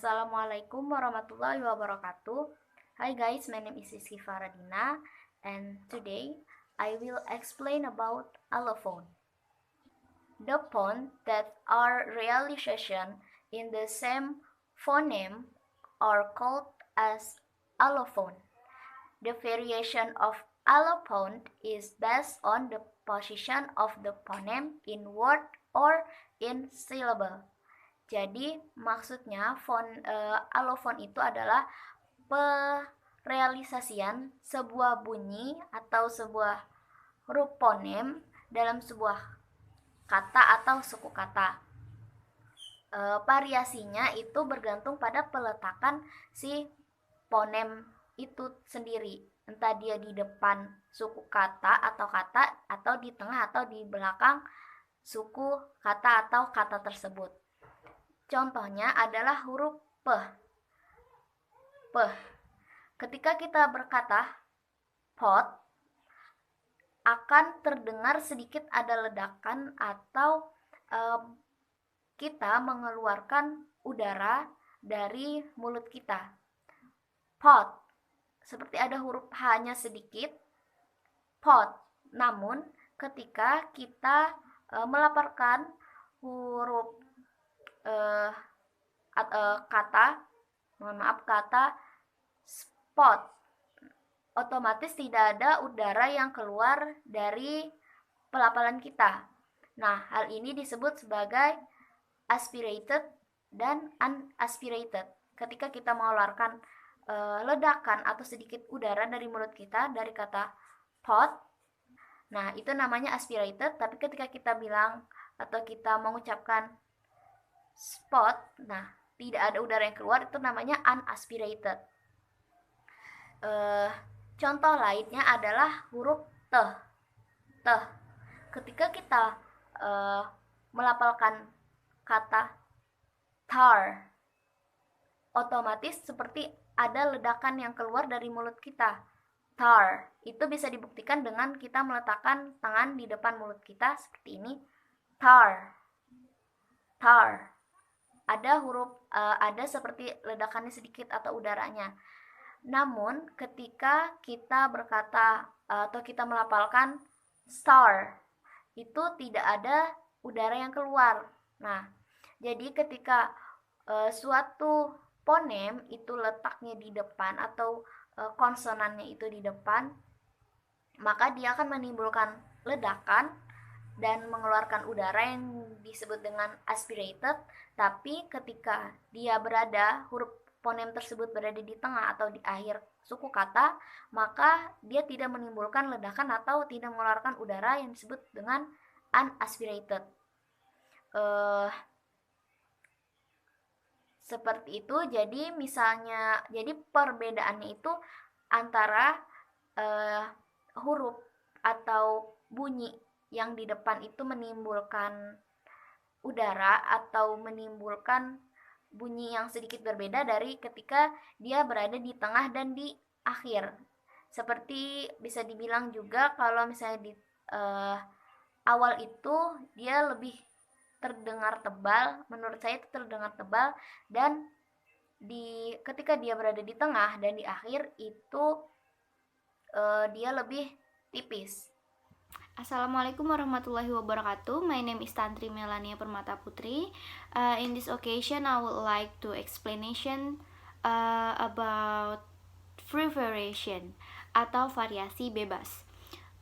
Assalamualaikum warahmatullahi wabarakatuh. Hi guys, my name is Rizky Faradina and today I will explain about allophone. The phone that are realization in the same phoneme are called as allophone. The variation of allophone is based on the position of the phoneme in word or in syllable. Jadi maksudnya allophone itu adalah perealisasian sebuah bunyi atau sebuah huruf fonem dalam sebuah kata atau suku kata. Variasinya itu bergantung pada peletakan si fonem itu sendiri, entah dia di depan suku kata atau di tengah atau di belakang suku kata atau kata tersebut. Contohnya adalah huruf P. P. Ketika kita berkata pot, akan terdengar sedikit ada ledakan atau kita mengeluarkan udara dari mulut kita. Pot. Seperti ada huruf H-nya sedikit. Pot. Namun ketika kita melafalkan huruf kata spot, otomatis tidak ada udara yang keluar dari pelafalan kita. Nah, hal ini disebut sebagai aspirated dan unaspirated. Ketika kita mengeluarkan ledakan atau sedikit udara dari mulut kita dari kata pot, nah itu namanya aspirated. Tapi ketika kita bilang atau kita mengucapkan spot, nah tidak ada udara yang keluar, itu namanya unaspirated. Contoh lainnya adalah huruf T. T. Ketika kita melafalkan kata tar, otomatis seperti ada ledakan yang keluar dari mulut kita. Tar. Itu bisa dibuktikan dengan kita meletakkan tangan di depan mulut kita seperti ini. Tar. Tar. Ada ada seperti ledakannya sedikit atau udaranya. Namun ketika kita berkata atau kita melafalkan star, itu tidak ada udara yang keluar. Nah, jadi ketika suatu fonem itu letaknya di depan atau konsonannya itu di depan, maka dia akan menimbulkan ledakan dan mengeluarkan udara yang disebut dengan aspirated. Tapi ketika dia huruf fonem tersebut berada di tengah atau di akhir suku kata, maka dia tidak menimbulkan ledakan atau tidak mengeluarkan udara yang disebut dengan unaspirated. Seperti itu. Jadi perbedaannya itu antara huruf atau bunyi yang di depan itu menimbulkan udara atau menimbulkan bunyi yang sedikit berbeda dari ketika dia berada di tengah dan di akhir. Seperti bisa dibilang juga kalau misalnya di awal itu dia lebih terdengar tebal, menurut saya itu terdengar tebal, dan ketika dia berada di tengah dan di akhir itu dia lebih tipis. Assalamualaikum warahmatullahi wabarakatuh. My name is Tantri Melania Permata Putri. In this occasion, I would like to explanation about free variation atau variasi bebas.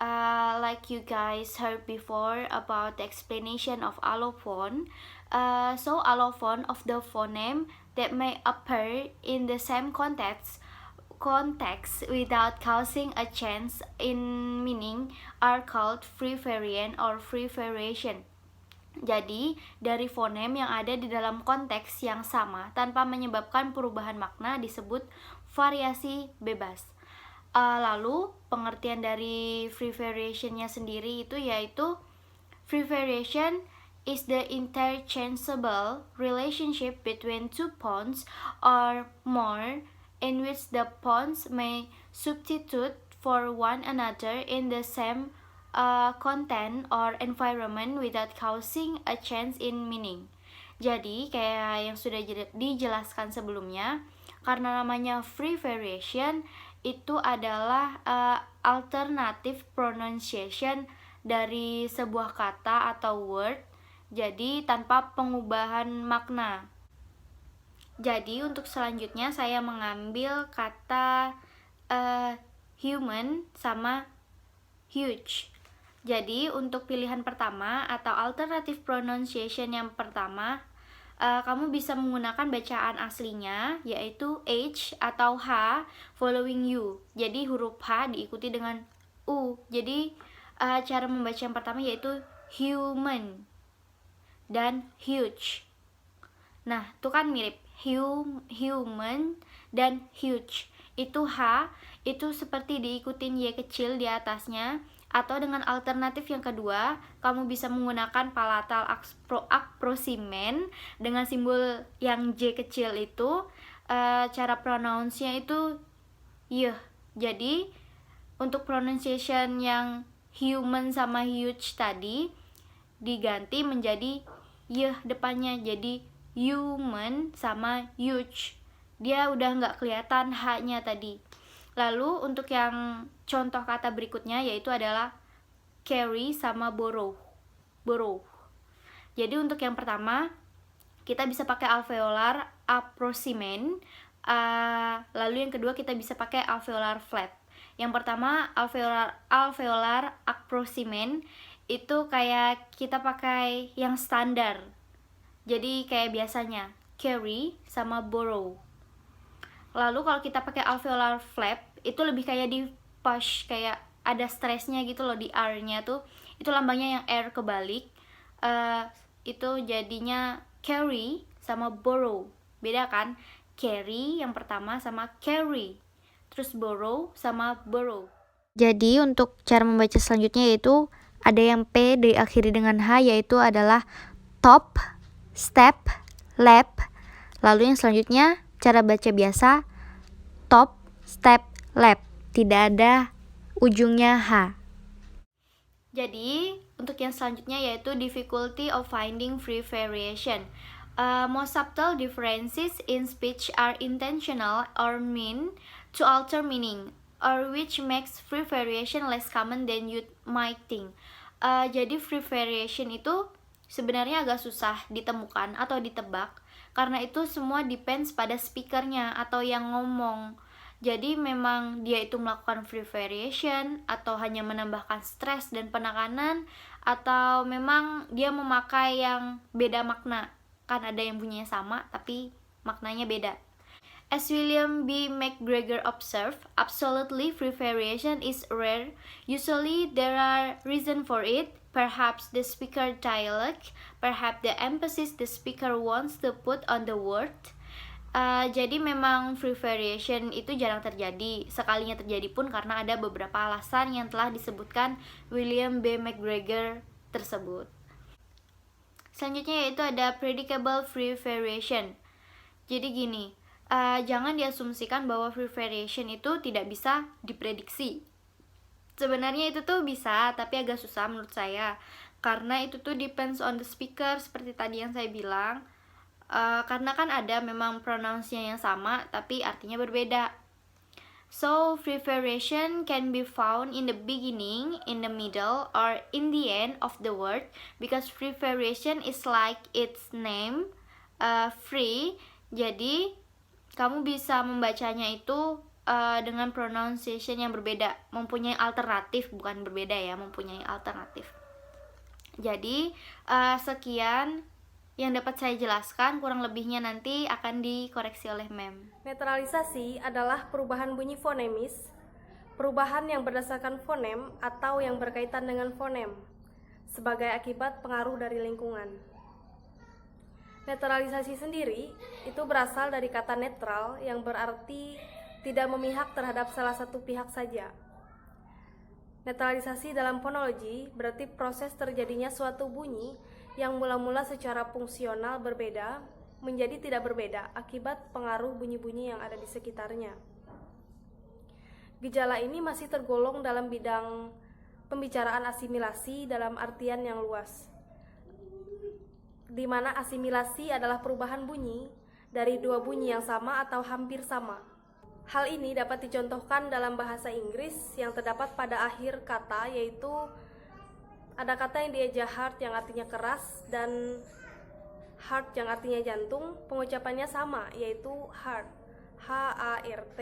Like you guys heard before about the explanation of allophone. So allophone of the phoneme that may appear in the same context without causing a change in meaning are called free variant or free variation. Jadi, dari fonem yang ada di dalam konteks yang sama tanpa menyebabkan perubahan makna disebut variasi bebas. Lalu, pengertian dari free variation-nya sendiri itu yaitu free variation is the interchangeable relationship between two pawns or more in which the pawns may substitute for one another in the same content or environment without causing a change in meaning. Jadi kayak yang sudah dijelaskan sebelumnya, karena namanya free variation, itu adalah alternative pronunciation dari sebuah kata atau word, jadi tanpa pengubahan makna. Jadi untuk selanjutnya saya mengambil kata human sama huge. Jadi untuk pilihan pertama atau alternative pronunciation yang pertama, kamu bisa menggunakan bacaan aslinya, yaitu H atau H following U. Jadi huruf H diikuti dengan U. Jadi cara membaca yang pertama yaitu human dan huge. Nah, itu kan mirip. Human dan huge. Itu H, itu seperti diikutin Y kecil di atasnya. Atau dengan alternatif yang kedua, kamu bisa menggunakan palatal approximant dengan simbol yang J kecil itu. Cara pronounce-nya itu Y. Jadi, untuk pronunciation yang human sama huge tadi diganti menjadi Y depannya, jadi human sama huge. Dia udah nggak kelihatan H-nya tadi. Lalu untuk yang contoh kata berikutnya yaitu adalah carry sama borrow. Jadi untuk yang pertama kita bisa pakai alveolar approximant, lalu yang kedua kita bisa pakai alveolar flap. Yang pertama alveolar approximant itu kayak kita pakai yang standar. Jadi kayak biasanya carry sama borrow. Lalu kalau kita pakai alveolar flap itu lebih kayak di push, kayak ada stresnya gitu loh di R-nya tuh. Itu lambangnya yang R kebalik. Itu jadinya carry sama borrow. Beda kan? Carry yang pertama sama carry. Terus borrow sama borrow. Jadi untuk cara membaca selanjutnya yaitu ada yang P diakhiri dengan H, yaitu adalah top, step, lap. Lalu yang selanjutnya cara baca biasa top, step, lap. Tidak ada ujungnya H. Jadi untuk yang selanjutnya yaitu difficulty of finding free variation. Most subtle differences in speech are intentional or mean to alter meaning, or which makes free variation less common than you might think. Jadi free variation itu sebenarnya agak susah ditemukan atau ditebak, karena itu semua depends pada speakernya atau yang ngomong. Jadi memang dia itu melakukan free variation atau hanya menambahkan stres dan penekanan, atau memang dia memakai yang beda makna. Kan ada yang bunyinya sama tapi maknanya beda. As William B. McGregor observed, absolutely free variation is rare. Usually there are reasons for it. Perhaps the speaker dialect, perhaps the emphasis the speaker wants to put on the word. Jadi memang free variation itu jarang terjadi. Sekalinya terjadi pun karena ada beberapa alasan yang telah disebutkan William B. McGregor tersebut. Selanjutnya yaitu ada predicable free variation. Jadi gini, jangan diasumsikan bahwa free variation itu tidak bisa diprediksi. Sebenarnya itu tuh bisa, tapi agak susah menurut saya. Karena itu tuh depends on the speaker, seperti tadi yang saya bilang. Karena kan ada memang pronounce-nya yang sama, tapi artinya berbeda. So, free variation can be found in the beginning, in the middle, or in the end of the word. Because free variation is like its name, free. Jadi, kamu bisa membacanya itu dengan pronunciation yang berbeda, mempunyai alternatif, bukan berbeda ya, mempunyai alternatif. Jadi sekian yang dapat saya jelaskan, kurang lebihnya nanti akan dikoreksi oleh Mem. Netralisasi adalah perubahan bunyi fonemis, perubahan yang berdasarkan fonem atau yang berkaitan dengan fonem, sebagai akibat pengaruh dari lingkungan. Netralisasi sendiri itu berasal dari kata netral yang berarti tidak memihak terhadap salah satu pihak saja. Netralisasi dalam fonologi berarti proses terjadinya suatu bunyi yang mula-mula secara fungsional berbeda menjadi tidak berbeda akibat pengaruh bunyi-bunyi yang ada di sekitarnya. Gejala ini masih tergolong dalam bidang pembicaraan asimilasi dalam artian yang luas. di mana asimilasi adalah perubahan bunyi dari dua bunyi yang sama atau hampir sama. Hal ini dapat dicontohkan dalam bahasa Inggris yang terdapat pada akhir kata, yaitu ada kata yang dieja heart yang artinya keras dan heart yang artinya jantung, pengucapannya sama, yaitu heart, H-A-R-T.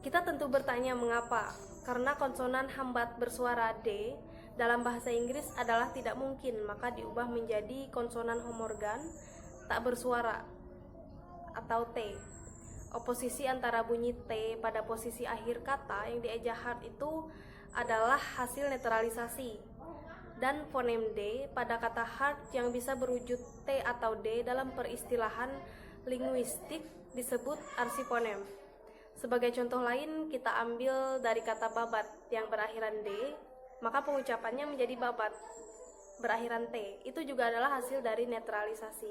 Kita tentu bertanya mengapa, karena konsonan hambat bersuara D dalam bahasa Inggris adalah tidak mungkin, maka diubah menjadi konsonan homorgan tak bersuara atau T. Oposisi antara bunyi T pada posisi akhir kata yang dieja heart itu adalah hasil netralisasi, dan fonem D pada kata heart yang bisa berwujud T atau D dalam peristilahan linguistik disebut arsiponem. Sebagai contoh lain, kita ambil dari kata babat yang berakhiran D, maka pengucapannya menjadi babat berakhiran T. Itu juga adalah hasil dari netralisasi.